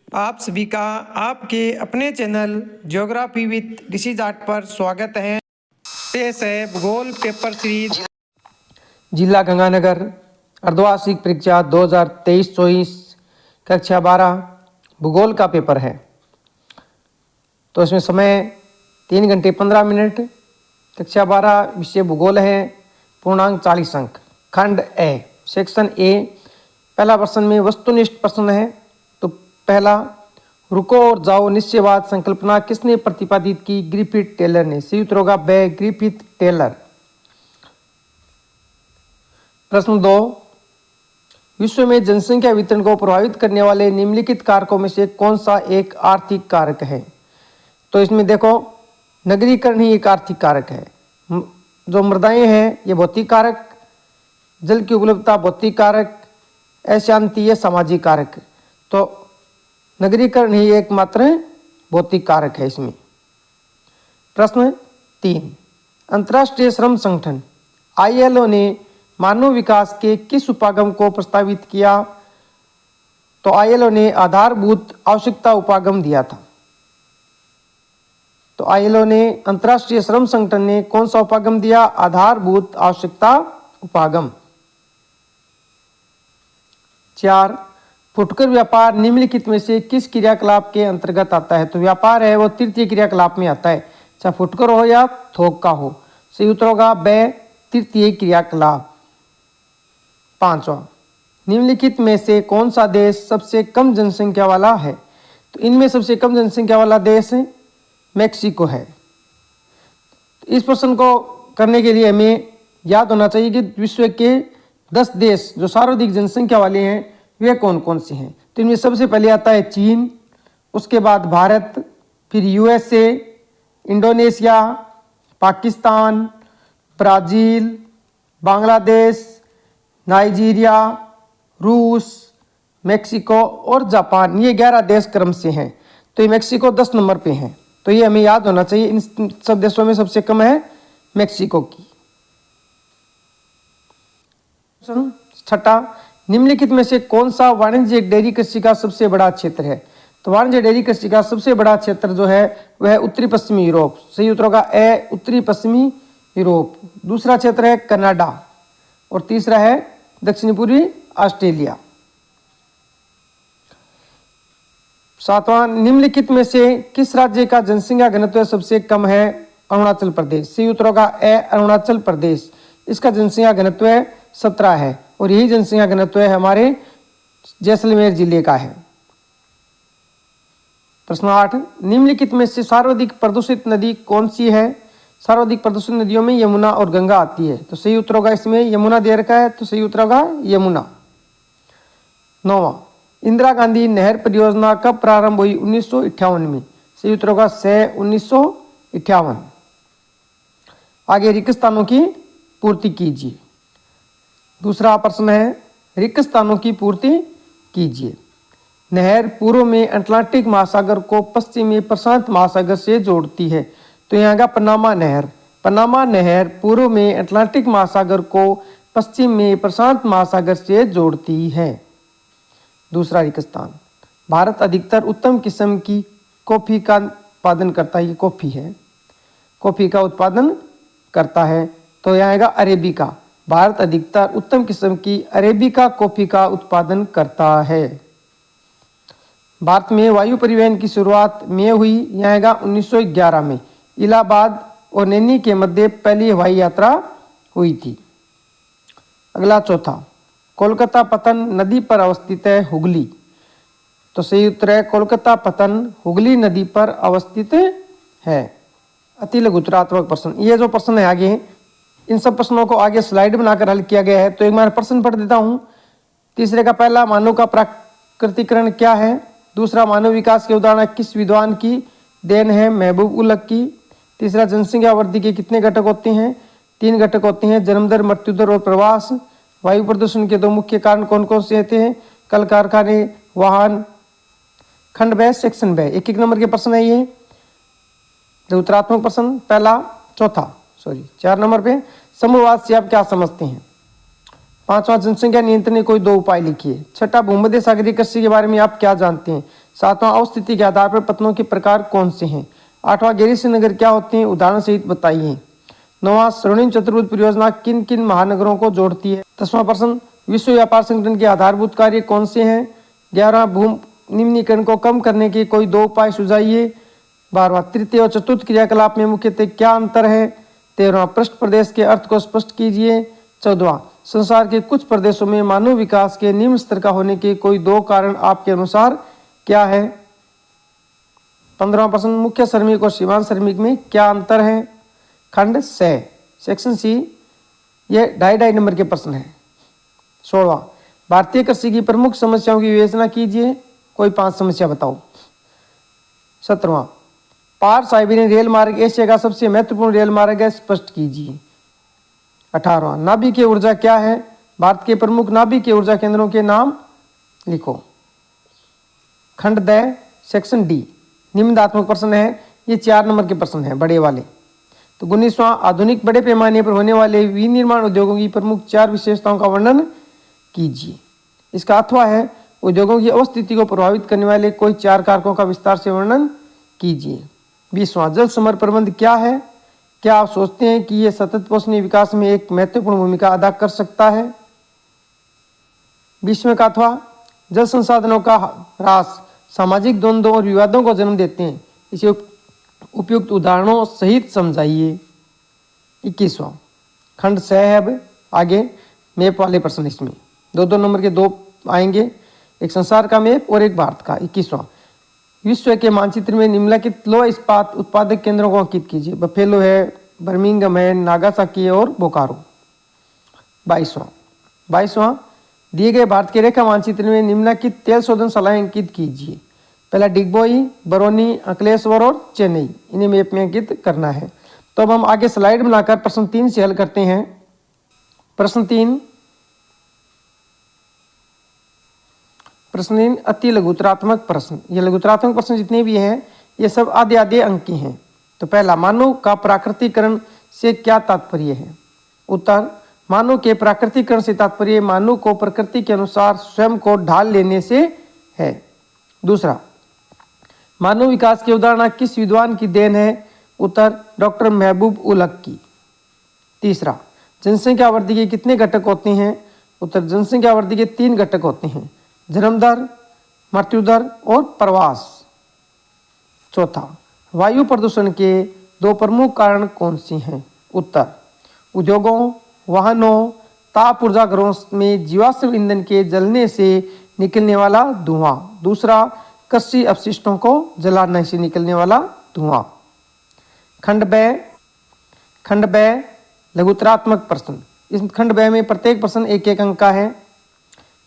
आप सभी का आपके अपने चैनल ज्योग्राफी विद ऋषि जाट पर स्वागत है। पेश है भूगोल पेपर सीरीज जिला गंगानगर अर्धवार्षिक परीक्षा 2023-24 कक्षा 12 भूगोल का पेपर है। तो इसमें समय 3 घंटे 15 मिनट। कक्षा 12 विषय भूगोल है। पूर्णांक 40 अंक। खंड ए सेक्शन ए। पहला प्रश्न में वस्तुनिष्ठ प्रश्न है। तो पहला, रुको और जाओ निश्चयवाद संकल्पना किसने प्रतिपादित की? ग्रिफिथ टेलर ने। सही उत्तर होगा ब, ग्रिफिथ टेलर। प्रश्न 2, विश्व में जनसंख्या वितरण को प्रभावित करने वाले निम्नलिखित कारकों में से कौन सा एक आर्थिक कारक है? तो इसमें देखो, नगरीकरण ही एक आर्थिक कारक है। जो मृदाएं हैं ये भौतिक कारक, जल की उपलब्धता भौतिक कारक, अशांति ये सामाजिक कारक। तो नगरीकरण ही एकमात्र भौतिक कारक है इसमें। प्रश्न 3, अंतर्राष्ट्रीय श्रम संगठन ILO ने मानव विकास के किस उपागम को प्रस्तावित किया? तो ILO ने आधारभूत आवश्यकता उपागम दिया था। तो ILO ने, अंतर्राष्ट्रीय श्रम संगठन ने कौन सा उपागम दिया? आधारभूत आवश्यकता उपागम। 4, फुटकर व्यापार निम्नलिखित में से किस क्रियाकलाप के अंतर्गत आता है? तो व्यापार है वो तृतीय क्रियाकलाप में आता है, चाहे फुटकर हो या थोक का हो। सही उत्तर होगा ब, तृतीय क्रियाकलाप। 5वां, निम्नलिखित में से कौन सा देश सबसे कम जनसंख्या वाला है? तो इनमें सबसे कम जनसंख्या वाला देश मेक्सिको है। इस प्रश्न को करने के लिए हमें याद होना चाहिए कि विश्व के 10 देश जो सर्वाधिक जनसंख्या वाले हैं वे कौन कौन से हैं। तो इनमें सबसे पहले आता है चीन, उसके बाद भारत, फिर USA, Indonesia, Pakistan, Brazil, Bangladesh, Nigeria, रूस, मेक्सिको और जापान। ये 11 देश क्रम से हैं। तो ये मेक्सिको 10 नंबर पे हैं। तो ये हमें याद होना चाहिए, इन सब देशों में सबसे कम है मेक्सिको की। 6, निम्नलिखित में से कौन सा वाणिज्यिक डेयरी कृषि का सबसे बड़ा क्षेत्र है? तो वाणिज्य डेयरी कृषि का सबसे बड़ा क्षेत्र जो है वह उत्तरी पश्चिमी यूरोप। सही उत्तर होगा ए, उत्तरी पश्चिमी यूरोप। दूसरा क्षेत्र है कनाडा और तीसरा है दक्षिण पूर्वी ऑस्ट्रेलिया। 7वां, निम्नलिखित में से किस राज्य का जनसंख्या घनत्व सबसे कम है? अरुणाचल प्रदेश। सही उत्तर होगा ए, अरुणाचल प्रदेश। इसका जनसंख्या घनत्व 17 है और यही जनसंख्या घनत्व हमारे जैसलमेर जिले का है। प्रश्न 8, निम्नलिखित में से सर्वाधिक प्रदूषित नदी कौन सी है? सर्वाधिक प्रदूषित नदियों में यमुना और गंगा आती है। तो सही उत्तर होगा इसमें यमुना दे रखा है, तो सही उत्तर होगा यमुना। 9वां, इंदिरा गांधी नहर परियोजना कब प्रारंभ हुई? 1958 में। सही उत्तर होगा से 1958। आगे रिक्त स्थानों की पूर्ति कीजिए। दूसरा प्रश्न है, रिक्त स्थानों की पूर्ति कीजिए। नहर पूर्व में अटलांटिक महासागर को पश्चिम में प्रशांत महासागर से जोड़ती है। तो यहाँ का पनामा नहर। पनामा नहर पूर्व में अटलांटिक महासागर को पश्चिम में प्रशांत महासागर से जोड़ती है। दूसरा रिक्त स्थान, भारत अधिकतर उत्तम किस्म की कॉफी का उत्पादन करता है। ये कॉफी है, कॉफी का उत्पादन करता है। तो यहाँ आएगा अरेबिका। भारत अधिकतर उत्तम किस्म की अरेबिका कॉफी का उत्पादन करता है। भारत में वायु परिवहन की शुरुआत में हुई। यहाँ आएगा 1911 में। इलाहाबाद और नैनी के मध्य पहली हवाई यात्रा हुई थी। अगला चौथा, कोलकाता पतन नदी पर अवस्थित है हुगली। तो सही उत्तर है कोलकाता पतन हुगली नदी पर अवस्थित है। अति लघुतरात्मक प्रश्न, ये जो प्रश्न है आगे, इन सब प्रश्नों को आगे स्लाइड बनाकर हल किया गया है। तो एक बार प्रश्न पढ़ देता हूँ। तीसरे का, पहला, मानव का प्राकृतिकरण क्या है? दूसरा, मानव विकास के उदाहरण किस विद्वान की देन है? महबूब उल हक की। तीसरा, जनसंख्या वृद्धि के कितने घटक होते हैं? 3 घटक होते हैं, जन्म दर, मृत्यु दर और प्रवास। वायु प्रदूषण के 2 मुख्य कारण कौन कौन से होते हैं? कल कारखाने, वाहन। खंड ब, सेक्शन ब। 1-1 नंबर के प्रश्न है ये। उत्तरात्मक प्रश्न पहला, चौथा 4 नंबर पे, समूहवाद से आप क्या समझते हैं? 5वां, जनसंख्या नियंत्रण के कोई 2 उपाय लिखिए। 6ठा, भूमध्य सागरीय कृषि के बारे में आप क्या जानते हैं? सातवां, अवस्थिति के आधार पर पतनों के प्रकार कौन से हैं? आठवां, गैरीसन नगर क्या होते हैं? उदाहरण सहित बताइए। नौवां, स्वर्णिम चतुर्भुज परियोजना किन किन महानगरों को जोड़ती है? 10वां प्रश्न, विश्व व्यापार संगठन के आधारभूत कार्य कौन से हैं? 11वां, भूमि निम्नीकरण को कम करने के कोई 2 उपाय सुझाइए। 12वां, तृतीय और चतुर्थ क्रियाकलाप में मुख्यतः क्या अंतर है? 13वां, पृष्ठ प्रदेश के अर्थ को स्पष्ट कीजिए। 14वां, संसार के कुछ प्रदेशों में मानव विकास के निम्न स्तर का होने के कोई 2 कारण आपके अनुसार क्या है? 15वां प्रश्न, मुख्य श्रमिक और सीमांत श्रमिक में क्या अंतर है? खंड 6 सेक्शन सी, ये 2.5 नंबर के प्रश्न है। 16वां, भारतीय कृषि की प्रमुख समस्याओं की विवेचना कीजिए, कोई 5 समस्या बताओ। 17वां, पार साइबेरियन रेल मार्ग एशिया का सबसे महत्वपूर्ण रेल मार्ग है, स्पष्ट कीजिए। 18वां, नाभिकीय ऊर्जा क्या है? भारत के प्रमुख नाभिकीय ऊर्जा केंद्रों के नाम लिखो। खंड 10 सेक्शन डी, निम्नात्मक प्रश्न है, ये 4 नंबर के प्रश्न हैं बड़े वाले। तो 19वां, आधुनिक बड़े पैमाने पर होने वाले विनिर्माण उद्योगों की प्रमुख 4 विशेषताओं का वर्णन कीजिए। इसका अथवा है, उद्योगों की अवस्थिति को प्रभावित करने वाले कोई 4 कारकों का विस्तार से वर्णन कीजिए। 20वां, जल समर प्रबंध क्या है? क्या आप सोचते हैं कि यह सतत पोषणीय विकास में एक महत्वपूर्ण भूमिका अदा कर सकता है? 20वें का अथवा, जल संसाधनों का ह्रास सामाजिक द्वंद्वों और विवादों को जन्म देते हैं, इसे उपयुक्त उदाहरणों सहित समझाइए। 21वां, खंड 6 है। अब आगे मैप वाले प्रश्न, इसमें 2-2 नंबर के 2 आएंगे, एक संसार का मैप और एक भारत का। 21वां, विश्व के मानचित्र में निम्नलिखित लौह इस्पात उत्पादक केंद्रों को अंकित कीजिए। बफेलो है, बर्मिंघम है, नागासाकी है और बोकारो। 22वां, दिए गए भारत के रेखा मानचित्र में निम्नलिखित तेल शोधनशालाएं अंकित कीजिए। पहला डिगबोई, बरौनी, अंकलेश्वर और चेन्नई, इन्हें मैप में अंकित करना है। तो अब हम आगे स्लाइड बनाकर प्रश्न 3 से हल करते हैं। प्रश्न 3, अति लघुतरात्मक प्रश्न। ये लघुतरात्मक प्रश्न जितने भी हैं ये सब आधे आधे अंक के हैं। तो पहला, मानव का प्राकृतिकरण से क्या तात्पर्य है? उत्तर, मानव के प्राकृतिकरण से तात्पर्य मानव को प्रकृति के अनुसार स्वयं को ढाल लेने से है। दूसरा, मानव विकास के उदाहरण किस विद्वान की देन है? उत्तर, डॉक्टर महबूब उल हक की। तीसरा, जनसंख्या वृद्धि के कितने घटक होते हैं? उत्तर, जनसंख्या वृद्धि के 3 घटक होते हैं, जन्म दर, मृत्यु दर और प्रवास। चौथा, वायु प्रदूषण के 2 प्रमुख कारण कौन से हैं? उत्तर, उद्योगों, वाहनों, ताप ऊर्जा घरों में जीवाश्म ईंधन के जलने से निकलने वाला धुआं। दूसरा, कृषि अपशिष्टों को जलाने से निकलने वाला धुआं। खंड ब लघुतरात्मक प्रश्न। इस खंड ब में प्रत्येक प्रश्न 1-1 अंक का है।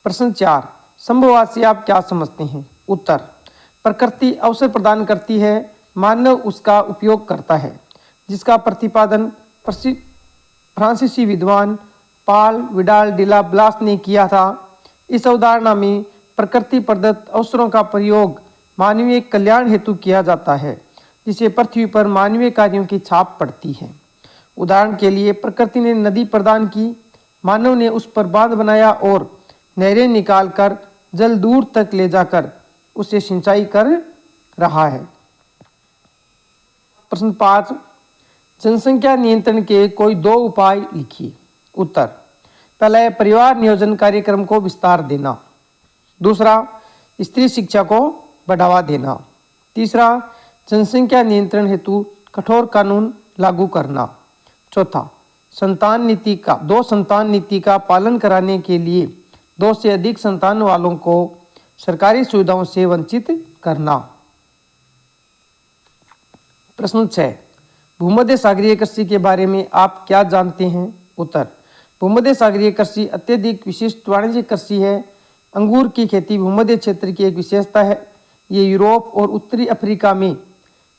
प्रश्न 4, संभववाद से आप क्या समझते हैं? उत्तर, प्रकृति अवसर प्रदान करती है, मानव उसका उपयोग करता है, जिसका प्रतिपादन फ्रांसीसी विद्वान पाल विडाल डिला ब्लास ने किया था। इस अवधारणा में प्रकृति प्रदत्त अवसरों का प्रयोग मानवीय कल्याण हेतु किया जाता है, जिसे पृथ्वी पर मानवीय कार्यों की छाप पड़ती है। उदाहरण के लिए, प्रकृति ने नदी प्रदान की, मानव ने उस पर बांध बनाया और नहरें निकालकर जल दूर तक ले जाकर उसे सिंचाई कर रहा है। प्रश्न 5, जनसंख्या नियंत्रण के कोई 2 उपाय लिखिए। उत्तर, पहला है परिवार नियोजन कार्यक्रम को विस्तार देना। दूसरा, स्त्री शिक्षा को बढ़ावा देना। तीसरा, जनसंख्या नियंत्रण हेतु कठोर कानून लागू करना। चौथा, 2 संतान नीति का पालन कराने के लिए 2 से अधिक संतान वालों को सरकारी सुविधाओं से वंचित करना। प्रश्न 6, भूमध्य सागरीय कृषि के बारे में आप क्या जानते हैं? उत्तर, भूमध्य सागरीय कृषि अत्यधिक विशिष्ट वाणिज्यिक कृषि है। अंगूर की खेती भूमध्य क्षेत्र की एक विशेषता है। ये यूरोप और उत्तरी अफ्रीका में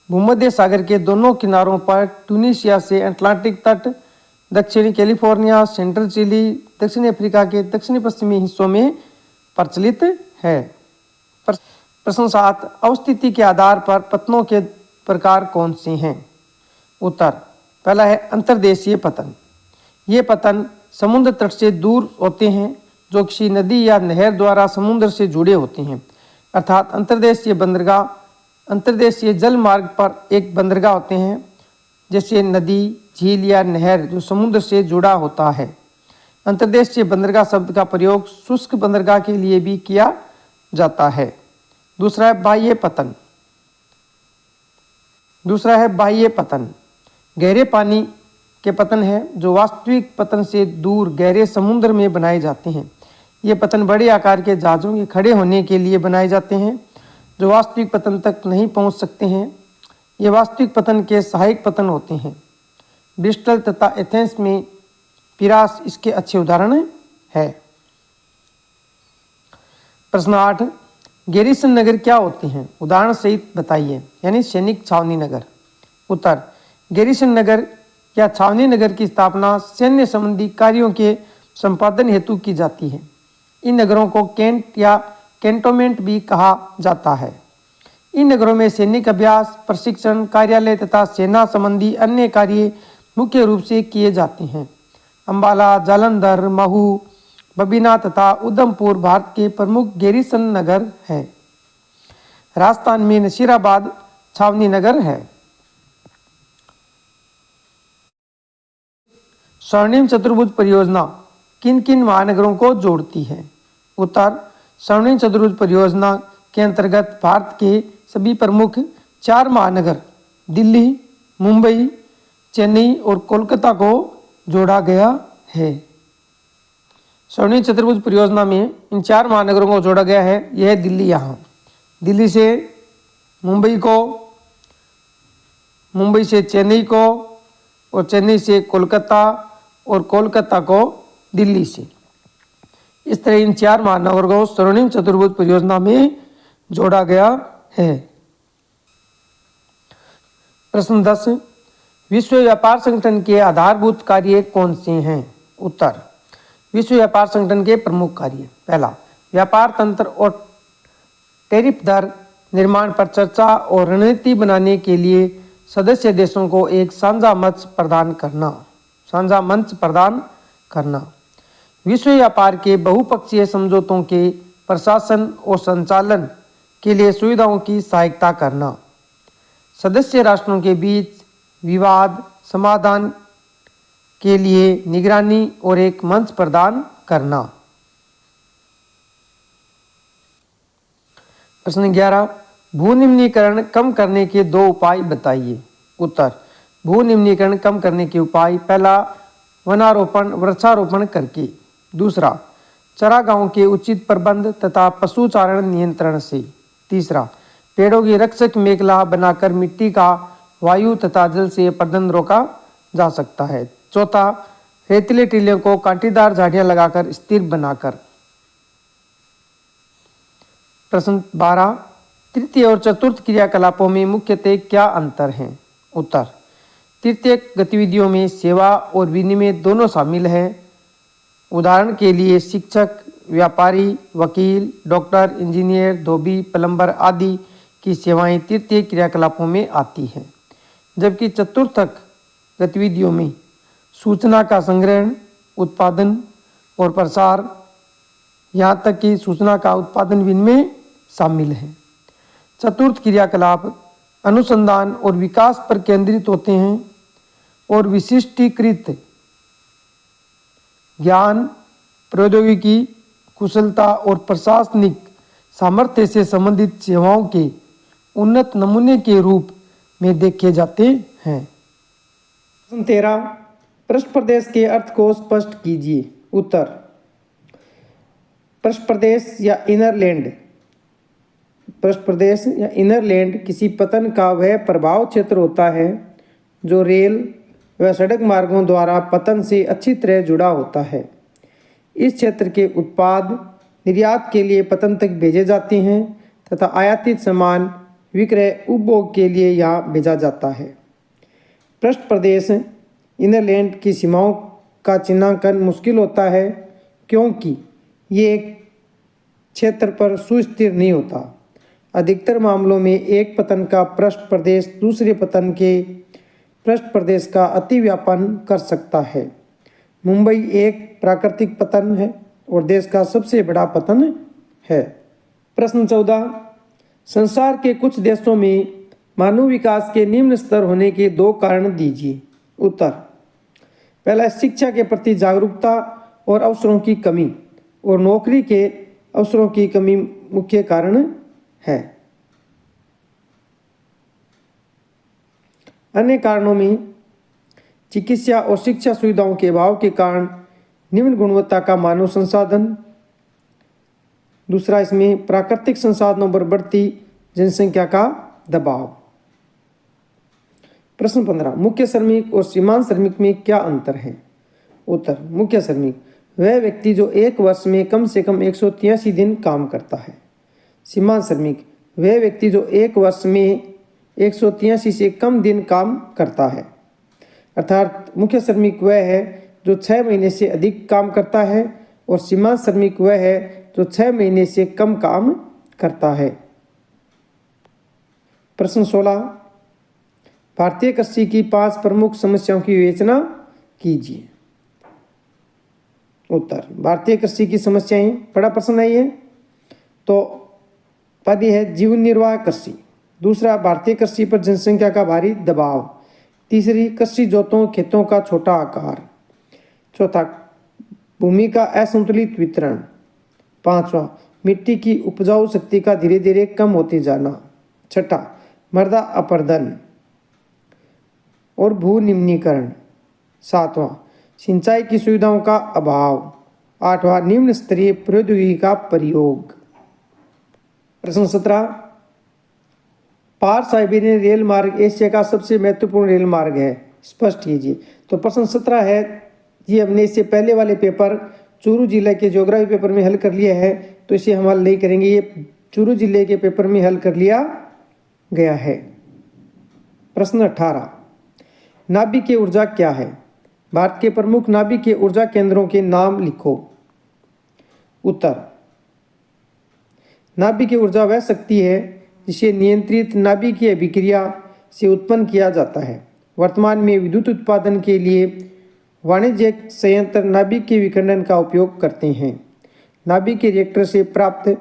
भूमध्य सागर के दोनों किनारों पर ट्यूनीशिया से अटलांटिक तट, दक्षिणी कैलिफोर्निया, सेंट्रल चिली, दक्षिणी अफ्रीका के दक्षिणी पश्चिमी हिस्सों में प्रचलित है। प्रश्न 7, अवस्थिति के आधार पर पतनों के प्रकार कौन से हैं? उत्तर, पहला है अंतर्देशीय पतन। ये पतन समुद्र तट से दूर होते हैं, जो किसी नदी या नहर द्वारा समुद्र से जुड़े होते हैं। अर्थात अंतर्देशीय बंदरगाह अंतर्देशीय जल मार्ग पर एक बंदरगाह होते हैं, जैसे नदी, झील या नहर जो समुद्र से जुड़ा होता है। अंतर्देशीय बंदरगाह शब्द का प्रयोग शुष्क बंदरगाह के लिए भी किया जाता है। दूसरा है बाह्य पतन। गहरे पानी के पतन है जो वास्तविक पतन से दूर गहरे समुद्र में बनाए जाते हैं। ये पतन बड़े आकार के जहाज़ों के खड़े होने के लिए बनाए जाते हैं जो वास्तविक पतन तक नहीं पहुंच सकते हैं। ये वास्तविक पतन के सहायक पतन होते हैं। ब्रिस्टल तथा एथेंस में पिरास इसके अच्छे उदाहरण है। प्रश्न 8, गैरिसन नगर क्या होते हैं? उदाहरण सहित बताइए, यानी सैनिक छावनी नगर। उत्तर, गैरिसन नगर या छावनी नगर की स्थापना सैन्य संबंधी कार्यों के संपादन हेतु की जाती है। इन नगरों को कैंट या कैंटोनमेंट भी कहा जाता है। इन नगरों में सैनिक अभ्यास, प्रशिक्षण, कार्यालय तथा सेना संबंधी अन्य कार्य मुख्य रूप से किए जाते हैं। अंबाला, जालंधर, महू, बबीना तथा उधमपुर भारत के प्रमुख गैरिसन नगर है। राजस्थान में नसीराबाद छावनी नगर है। स्वर्णिम चतुर्भुज परियोजना किन किन महानगरों को जोड़ती है? उत्तर, स्वर्णिम चतुर्भुज परियोजना के अंतर्गत भारत के सभी प्रमुख 4 महानगर दिल्ली, मुंबई, चेन्नई और कोलकाता को जोड़ा गया है। स्वर्णिम चतुर्भुज परियोजना में इन 4 महानगरों को जोड़ा गया है। यह है दिल्ली, यहाँ दिल्ली से मुंबई को, मुंबई से चेन्नई को और चेन्नई से कोलकाता और कोलकाता को दिल्ली से। इस तरह इन 4 महानगरों को स्वर्णिम चतुर्भुज परियोजना में जोड़ा गया है। प्रश्न 10, विश्व व्यापार संगठन के आधारभूत कार्य कौन से हैं? उत्तर, विश्व व्यापार संगठन के प्रमुख कार्य: पहला, व्यापार तंत्र और टैरिफ दर निर्माण पर चर्चा और रणनीति बनाने के लिए सदस्य देशों को एक साझा मंच प्रदान करना। विश्व व्यापार के बहुपक्षीय समझौतों के प्रशासन और संचालन के लिए सुविधाओं की सहायता करना। सदस्य राष्ट्रों के बीच विवाद समाधान के लिए निगरानी और एक मंच प्रदान करना। प्रश्न 11, भूनिम्नीकरण कम करने के 2 उपाय बताइए। उत्तर, भूनिम्नीकरण कम करने के उपाय: पहला, वनारोपण वृक्षारोपण करके। दूसरा, चरागाहों के उचित प्रबंध तथा पशुचारण नियंत्रण से। तीसरा, पेड़ों की रक्षक मेखला बनाकर मिट्टी का वायु तथा जल से अपरदन रोका जा सकता है। चौथा, रेतीले टीलों को कांटेदार झाड़ियां लगाकर स्थिर बनाकर। प्रश्न 12, तृतीय और चतुर्थ क्रियाकलापों में मुख्यतः क्या अंतर है? उत्तर, तृतीय गतिविधियों में सेवा और विनिमय दोनों शामिल है। उदाहरण के लिए शिक्षक, व्यापारी, वकील, डॉक्टर, इंजीनियर, धोबी, प्लम्बर आदि की सेवाएं तृतीय क्रियाकलापों में आती हैं। जबकि चतुर्थक गतिविधियों में सूचना का संग्रहण, उत्पादन और प्रसार, यहाँ तक कि सूचना का उत्पादन विनिमय शामिल है। चतुर्थ क्रियाकलाप अनुसंधान और विकास पर केंद्रित होते हैं और विशिष्टीकृत ज्ञान, प्रौद्योगिकी, कुशलता और प्रशासनिक सामर्थ्य से संबंधित सेवाओं के उन्नत नमूने के रूप में देखे जाते हैं। प्रश्न 13, पृष्ठ प्रदेश के अर्थ को स्पष्ट कीजिए। उत्तर, पृष्ठ प्रदेश या इनर लैंड। पृष्ठ प्रदेश या इनर लैंड किसी पतन का वह प्रभाव क्षेत्र होता है जो रेल व सड़क मार्गों द्वारा पतन से अच्छी तरह जुड़ा होता है। इस क्षेत्र के उत्पाद निर्यात के लिए पतन तक भेजे जाते हैं तथा आयातित सामान विक्रय उपभोग के लिए यहाँ भेजा जाता है। पृष्ठ प्रदेश इनर लैंड की सीमाओं का चिन्हांकन मुश्किल होता है क्योंकि ये एक क्षेत्र पर सुस्थिर नहीं होता। अधिकतर मामलों में एक पतन का पृष्ठ प्रदेश दूसरे पतन के पृष्ठ प्रदेश का अतिव्यापन कर सकता है। मुंबई एक प्राकृतिक पतन है और देश का सबसे बड़ा पतन है। प्रश्न 14, संसार के कुछ देशों में मानव विकास के निम्न स्तर होने के 2 कारण दीजिए। उत्तर, पहला, शिक्षा के प्रति जागरूकता और अवसरों की कमी, और नौकरी के अवसरों की कमी मुख्य कारण है। अन्य कारणों में चिकित्सा और शिक्षा सुविधाओं के अभाव के कारण निम्न गुणवत्ता का मानव संसाधन। दूसरा, इसमें प्राकृतिक संसाधनों पर बढ़ती जनसंख्या का दबाव। प्रश्न 15, मुख्य श्रमिक और सीमांत श्रमिक में क्या अंतर है? उत्तर, मुख्य श्रमिक वह व्यक्ति जो एक वर्ष में कम से कम 183 दिन काम करता है। सीमांत श्रमिक वह व्यक्ति जो एक वर्ष में 183 से कम दिन काम करता है। अर्थात मुख्य श्रमिक वह है जो 6 महीने से अधिक काम करता है और सीमांत श्रमिक वह है जो 6 महीने से कम काम करता है। प्रश्न 16, भारतीय कृषि की 5 प्रमुख समस्याओं की विवेचना कीजिए। उत्तर, भारतीय कृषि की समस्याएं, बड़ा प्रश्न है ये। तो पहली है जीवन निर्वाह कृषि। दूसरा, भारतीय कृषि पर जनसंख्या का भारी दबाव। तीसरी, कृषि जोतों खेतों का छोटा आकार। चौथा, भूमि का असंतुलित वितरण। पांचवा, मिट्टी की उपजाऊ शक्ति का धीरे धीरे कम होते जाना। छठा, मृदा अपरदन और भू निम्नीकरण। सातवां, सिंचाई की सुविधाओं का अभाव। आठवां, निम्न स्तरीय प्रौद्योगिकी का प्रयोग। प्रश्न 17, पार साइबेरियन रेल मार्ग एशिया का सबसे महत्वपूर्ण रेल मार्ग है, स्पष्ट कीजिए। तो प्रश्न 17 है, ये हमने इससे पहले वाले पेपर चूरू जिले के ज्योग्राफी पेपर में हल कर लिया है, तो इसे हम हल नहीं करेंगे। ये चूरू जिले के पेपर में हल कर लिया गया है। प्रश्न 18, नाभिकीय ऊर्जा क्या है? भारत के प्रमुख नाभिकीय ऊर्जा केंद्रों के नाम लिखो। उत्तर, नाभिकीय ऊर्जा वह शक्ति है जिसे नियंत्रित नाभिकीय अभिक्रिया से उत्पन्न किया जाता है। वर्तमान में विद्युत उत्पादन के लिए वाणिज्यिक संयंत्र नाभिकीय विखंडन का उपयोग करते हैं। नाभिकीय रिएक्टर से प्राप्त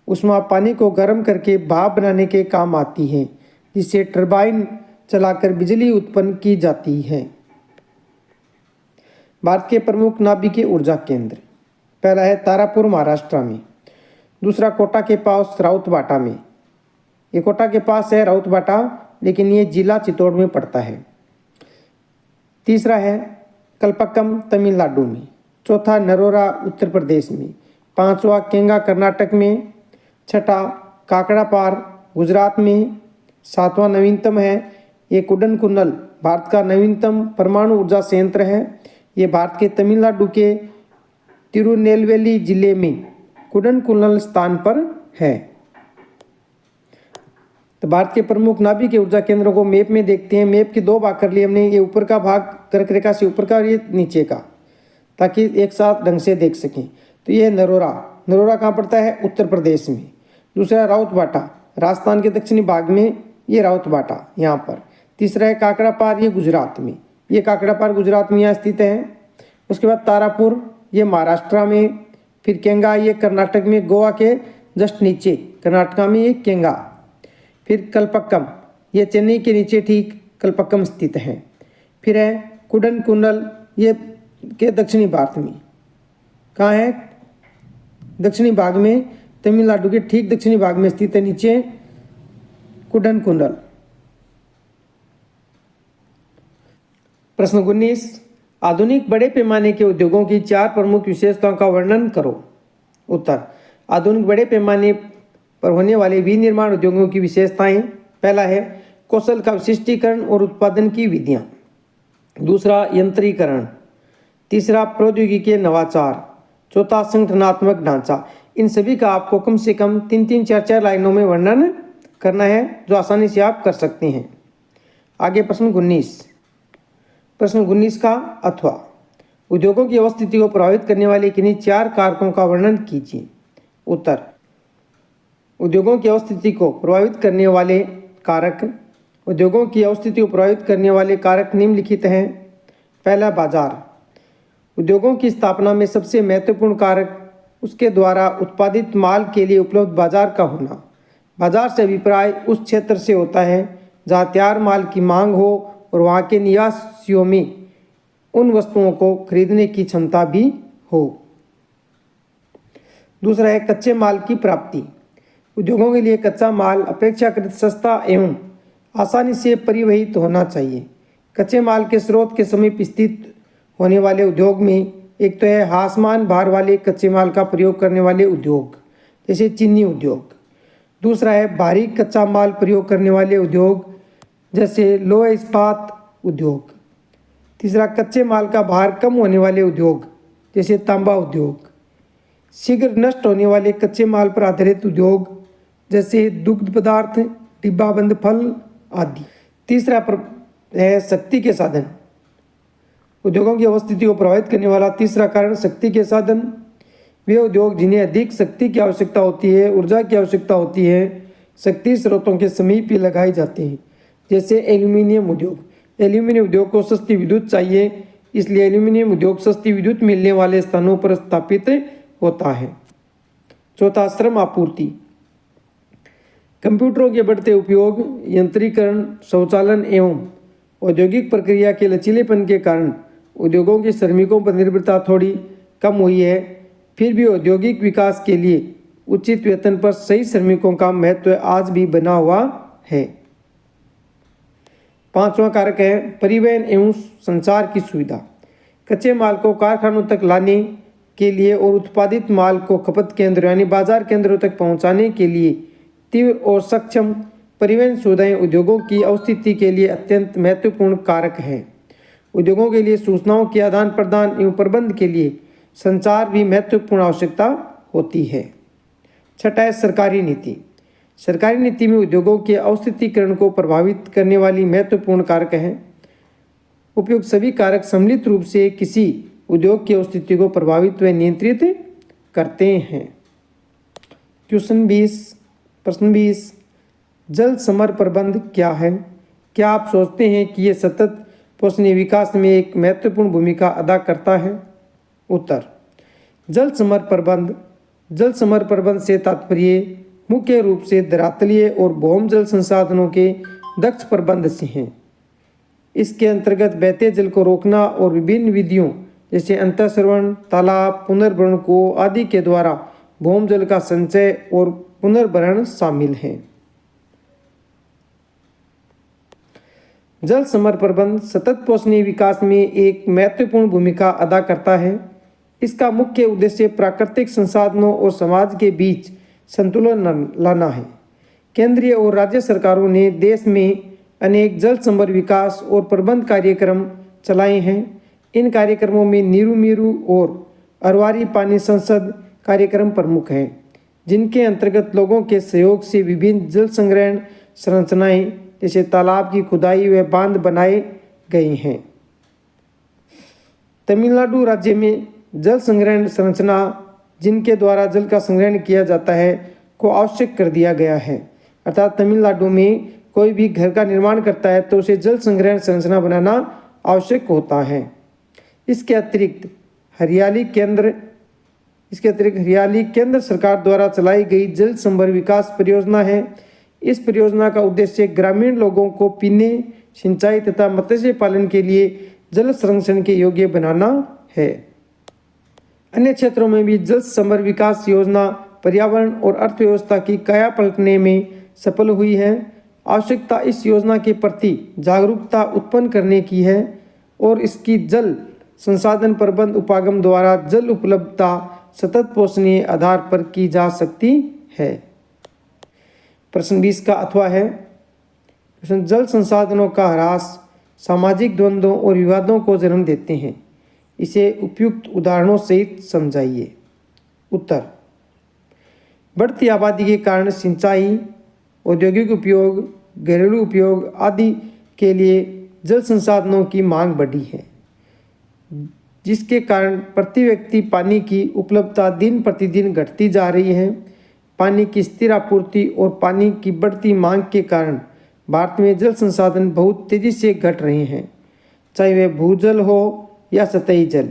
ऊष्मा पानी को गर्म करके भाप बनाने के काम आती है, जिससे टरबाइन चलाकर बिजली उत्पन्न की जाती है। भारत के प्रमुख नाभिकीय ऊर्जा केंद्र, पहला है तारापुर महाराष्ट्र में। दूसरा, कोटा के पास राउतबाटा में। ये कोटा के पास है राउतबाटा, लेकिन ये जिला चित्तौड़ में पड़ता है। तीसरा है कल्पक्कम तमिलनाडु में। चौथा, नरोरा उत्तर प्रदेश में। पांचवा, केंगा कर्नाटक में। छठा, काकड़ापार गुजरात में। सातवां नवीनतम है ये कुडनकुन्नल, भारत का नवीनतम परमाणु ऊर्जा संयंत्र है। ये भारत के तमिलनाडु के तिरुनेलवेली जिले में कुडनकुन्नल स्थान पर है। तो भारत के प्रमुख नाभिकीय ऊर्जा केंद्रों को मैप में देखते हैं। मैप के 2 भाग कर लिए हमने, ये ऊपर का भाग कर्क रेखा से ऊपर का और ये नीचे का, ताकि एक साथ ढंग से देख सकें। तो ये नरोरा, नरोरा कहाँ पड़ता है? उत्तर प्रदेश में। दूसरा, राउतबाटा राजस्थान के दक्षिणी भाग में, ये राउतबाटा यहाँ पर। तीसरा है काकड़ापार, ये गुजरात में। ये काकड़ापार गुजरात में यहाँ स्थित है। उसके बाद तारापुर, ये महाराष्ट्र में। फिर केंगा, ये कर्नाटक में, गोवा के जस्ट नीचे कर्नाटका में ये केंगा। फिर कल्पक्कम, ये चेन्नई के नीचे ठीक कल्पक्कम स्थित है। फिर है कुडनकुन्नल, ये के दक्षिणी भारत में। कहाँ है? दक्षिणी भाग में, तमिलनाडु के ठीक दक्षिणी भाग में स्थित है नीचे कुडनकुन्नल। प्रश्न 19, आधुनिक बड़े पैमाने के उद्योगों की 4 प्रमुख विशेषताओं का वर्णन करो। उत्तर, आधुनिक बड़े पैमाने पर होने वाले विनिर्माण उद्योगों की विशेषताएं, पहला है कौशल का विशिष्टीकरण और उत्पादन की विधियां। दूसरा, यंत्रीकरण। तीसरा, प्रौद्योगिकी के नवाचार। चौथा, संगठनात्मक ढांचा। इन सभी का आपको कम से कम 3-3, 4-4 लाइनों में वर्णन करना है, जो आसानी से आप कर सकते हैं। आगे प्रश्न 19, प्रश्न 19 का अथवा उद्योगों की अवस्थिति को प्रभावित करने वाले किन्हीं 4 कारकों का वर्णन कीजिए। उत्तर, उद्योगों की अवस्थिति को प्रभावित करने वाले कारक, उद्योगों की अवस्थिति को प्रभावित करने वाले कारक निम्नलिखित हैं। पहला, बाजार। उद्योगों की स्थापना में सबसे महत्वपूर्ण कारक उसके द्वारा उत्पादित माल के लिए उपलब्ध बाजार का होना। बाजार से अभिप्राय उस क्षेत्र से होता है जहाँ तैयार माल की मांग हो और वहाँ के निवासियों में उन वस्तुओं को खरीदने की क्षमता भी हो। दूसरा है कच्चे माल की प्राप्ति। उद्योगों के लिए कच्चा माल अपेक्षाकृत सस्ता एवं आसानी से परिवहित होना चाहिए। कच्चे माल के स्रोत के समीप स्थित होने वाले उद्योग में एक तो है हासमान भार वाले कच्चे माल का प्रयोग करने वाले उद्योग, जैसे चीनी उद्योग। दूसरा है भारी कच्चा माल प्रयोग करने वाले उद्योग, जैसे लोह इस्पात उद्योग। तीसरा कच्चे माल का भार कम होने वाले उद्योग, जैसे तांबा उद्योग। शीघ्र नष्ट होने वाले कच्चे माल पर आधारित उद्योग, जैसे दुग्ध पदार्थ, डिब्बाबंद फल आदि। तीसरा है शक्ति के साधन। उद्योगों की अवस्थिति को प्रभावित करने वाला तीसरा कारण शक्ति के साधन। वे उद्योग जिन्हें अधिक शक्ति की आवश्यकता होती है, ऊर्जा की आवश्यकता होती है, शक्ति स्रोतों के समीप ही लगाए जाते हैं, जैसे एल्यूमिनियम उद्योग। एल्यूमिनियम उद्योग को सस्ती विद्युत चाहिए, इसलिए एल्यूमिनियम उद्योग सस्ती विद्युत मिलने वाले स्थानों पर स्थापित होता है। चौथा श्रम आपूर्ति। कंप्यूटरों के बढ़ते उपयोग, यंत्रीकरण, स्वचालन एवं औद्योगिक प्रक्रिया के लचीलेपन के कारण उद्योगों के श्रमिकों पर निर्भरता थोड़ी कम हुई है। फिर भी औद्योगिक विकास के लिए उचित वेतन पर सही श्रमिकों का महत्व आज भी बना हुआ है। पांचवा कारक है परिवहन एवं संचार की सुविधा। कच्चे माल को कारखानों तक लाने के लिए और उत्पादित माल को खपत केंद्र यानी बाजार केंद्रों तक पहुंचाने के लिए तीव्र और सक्षम परिवहन सुविधाएं उद्योगों की अवस्थिति के लिए अत्यंत महत्वपूर्ण कारक हैं। उद्योगों के लिए सूचनाओं के आदान प्रदान एवं प्रबंध के लिए संचार भी महत्वपूर्ण आवश्यकता होती है। छठा है सरकारी नीति। सरकारी नीति में उद्योगों के अवस्थितिकरण को प्रभावित करने वाली महत्वपूर्ण कारक हैं। उपयुक्त सभी कारक सम्मिलित रूप से किसी उद्योग की अवस्थिति को प्रभावित व नियंत्रित करते हैं। प्रश्न 20 जल समर प्रबंध क्या है? क्या आप सोचते हैं कि यह सतत पोषणीय विकास में एक महत्वपूर्ण भूमिका अदा करता है? उत्तर जल समर प्रबंध से तात्पर्य मुख्य रूप से धरातलीय और भौम जल संसाधनों के दक्ष प्रबंध से हैं। इसके अंतर्गत बहते जल को रोकना और विभिन्न विधियों जैसे अंतःस्रवण, तालाब, पुनर्भरण को आदि के द्वारा भौम जल का संचय और पुनर्भरण शामिल हैं। जल समर प्रबंध सतत पोषणीय विकास में एक महत्वपूर्ण भूमिका अदा करता है। इसका मुख्य उद्देश्य प्राकृतिक संसाधनों और समाज के बीच संतुलन लाना है। केंद्रीय और राज्य सरकारों ने देश में अनेक जल समर विकास और प्रबंध कार्यक्रम चलाए हैं। इन कार्यक्रमों में नीरू मीरू और अरवारी पानी संसद कार्यक्रम प्रमुख हैं, जिनके अंतर्गत लोगों के सहयोग से विभिन्न जल संग्रहण संरचनाएं जैसे तालाब की खुदाई व बांध बनाए गए हैं। तमिलनाडु राज्य में जल संग्रहण संरचना जिनके द्वारा जल का संग्रहण किया जाता है को आवश्यक कर दिया गया है। अर्थात तमिलनाडु में कोई भी घर का निर्माण करता है तो उसे जल संग्रहण संरचना बनाना आवश्यक होता है। इसके अतिरिक्त हरियाली केंद्र सरकार द्वारा चलाई गई जल संभर विकास परियोजना है। इस परियोजना का उद्देश्य ग्रामीण लोगों को पीने, सिंचाई तथा मत्स्य पालन के लिए जल संरक्षण के योग्य बनाना है। अन्य क्षेत्रों में भी जल संभर विकास योजना पर्यावरण और अर्थव्यवस्था की काया पलटने में सफल हुई है। आवश्यकता इस योजना के प्रति जागरूकता उत्पन्न करने की है और इसकी जल संसाधन प्रबंध उपागम द्वारा जल उपलब्धता सतत पोषणीय आधार पर की जा सकती है। प्रश्न 20 का अथवा है जल संसाधनों का ह्रास सामाजिक द्वंद्वों और विवादों को जन्म देते हैं। इसे उपयुक्त उदाहरणों सहित समझाइए। उत्तर बढ़ती आबादी के कारण सिंचाई, औद्योगिक उपयोग, घरेलू उपयोग आदि के लिए जल संसाधनों की मांग बढ़ी है, जिसके कारण प्रति व्यक्ति पानी की उपलब्धता दिन प्रतिदिन घटती जा रही है। पानी की स्थिर आपूर्ति और पानी की बढ़ती मांग के कारण भारत में जल संसाधन बहुत तेज़ी से घट रहे हैं, चाहे वह भूजल हो या सतही जल।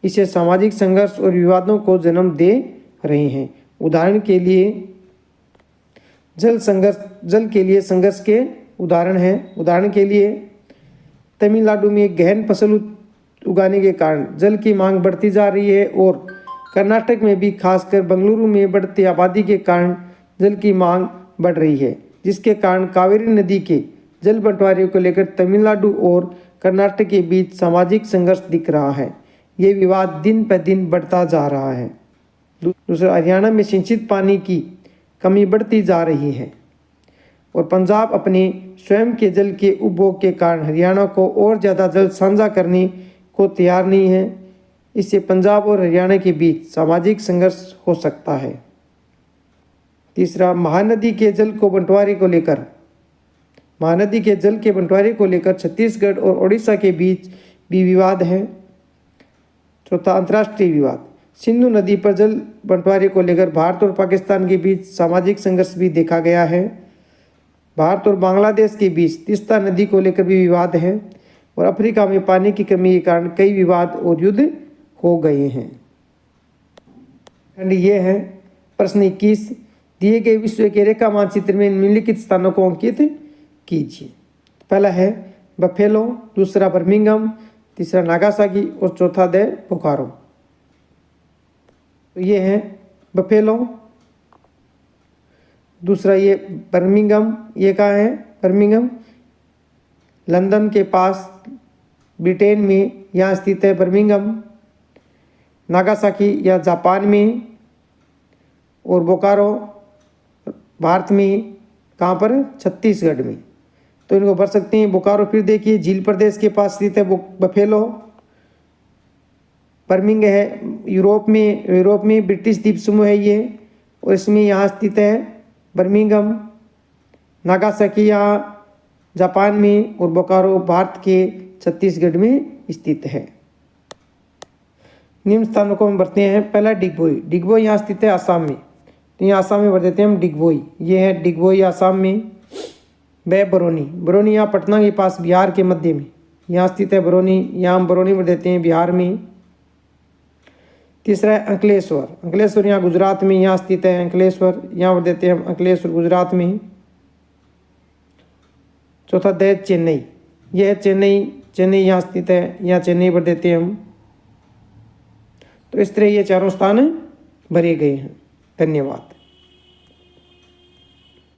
इसे सामाजिक संघर्ष और विवादों को जन्म दे रहे हैं। उदाहरण के लिए जल के लिए संघर्ष के उदाहरण हैं। उदाहरण के लिए तमिलनाडु में गहन फसल उगाने के कारण जल की मांग बढ़ती जा रही है और कर्नाटक में भी खासकर बेंगलुरु में बढ़ती आबादी के कारण जल की मांग बढ़ रही है, जिसके कारण कावेरी नदी के जल बंटवारे को लेकर तमिलनाडु और कर्नाटक के बीच सामाजिक संघर्ष दिख रहा है। ये विवाद दिन पर दिन बढ़ता जा रहा है। दूसरा, हरियाणा में सिंचित पानी की कमी बढ़ती जा रही है और पंजाब अपने स्वयं के जल के उपभोग के कारण हरियाणा को और ज़्यादा जल साझा करने को तैयार नहीं है। इससे पंजाब और हरियाणा के बीच सामाजिक संघर्ष हो सकता है। तीसरा, महानदी के जल के बंटवारे को लेकर छत्तीसगढ़ और ओडिशा के बीच भी विवाद है। चौथा, अंतर्राष्ट्रीय विवाद। सिंधु नदी पर जल बंटवारे को लेकर भारत और पाकिस्तान के बीच सामाजिक संघर्ष भी देखा गया है। भारत और बांग्लादेश के बीच तीस्ता नदी को लेकर भी विवाद है और अफ्रीका में पानी की कमी के कारण कई विवाद और युद्ध हो गए हैं। खंड ये है। प्रश्न 21, दिए गए विश्व के रेखा मानचित्र में निम्नलिखित स्थानों को अंकित कीजिए। पहला है बफेलो, दूसरा बर्मिंघम, तीसरा नागासाकी और चौथा बोकारो। तो ये है बफेलो, दूसरा ये बर्मिंघम, ये कहाँ है बर्मिंघम, लंदन के पास ब्रिटेन में यहाँ स्थित है बर्मिंघम। नागासाकी या जापान में, और बोकारो भारत में, कहाँ पर, छत्तीसगढ़ में। तो इनको भर सकते हैं। बोकारो फिर देखिए झील प्रदेश के पास स्थित है बफेलो। बर्मिंघम है यूरोप में ब्रिटिश द्वीप समूह है ये, और इसमें यहाँ स्थित है बर्मिंघम। नागासाकी यहाँ जापान में और बोकारो भारत के छत्तीसगढ़ में स्थित है। निम्न स्थानों को हम भरते हैं। पहला डिगबोई यहाँ स्थित है आसाम में, तो यहाँ आसाम में भर देते हैं हम डिगबोई। ये है डिगबोई आसाम में। बरौनी यहाँ पटना के पास बिहार के मध्य में यहाँ स्थित है बरौनी, यहाँ हम बरौनी भर देते हैं बिहार में। तीसरा है अंकलेश्वर यहाँ गुजरात में यहाँ स्थित है अंकलेश्वर, यहाँ भर देते हैं हम अंकलेश्वर गुजरात में। चौथा चेन्नई, यह है चेन्नई यहाँ स्थित है, यहाँ चेन्नई भर देते हैं हम। तो इस तरह ये चारों स्थान भरे गए हैं। धन्यवाद।